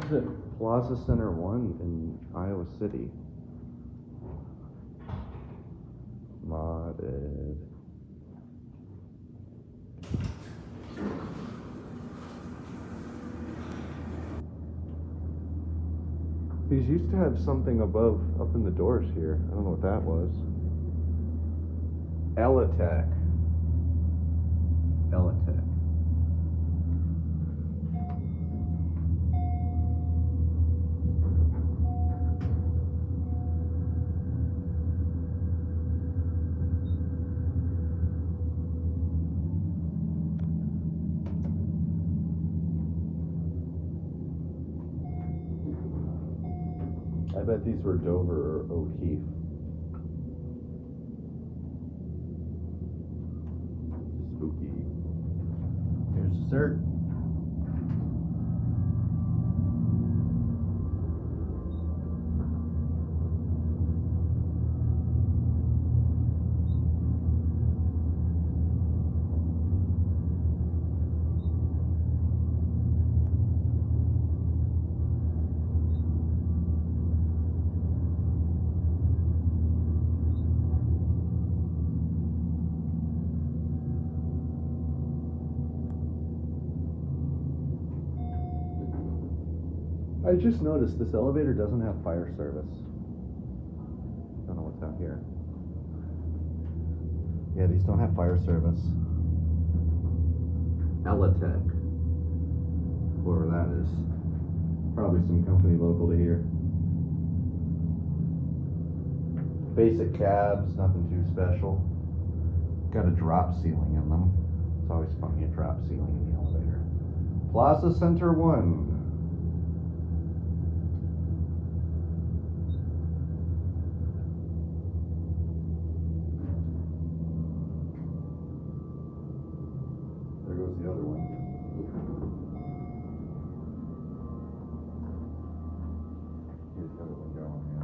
is it? Plaza Center 1 in Iowa City. Modded. These used to have something above, up in the doors here. I don't know what that was. Eletech. Eletech. I bet these were Dover or O'Keefe. Spooky. Here's dessert. I just noticed this elevator doesn't have fire service. I don't know what's out here. Yeah, these don't have fire service. Eletech. Whoever that is. Probably some company local to here. Basic cabs, nothing too special. Got a drop ceiling in them. It's always funny, a drop ceiling in the elevator. Plaza Center 1. There goes the other one. Here's the other one going, yeah.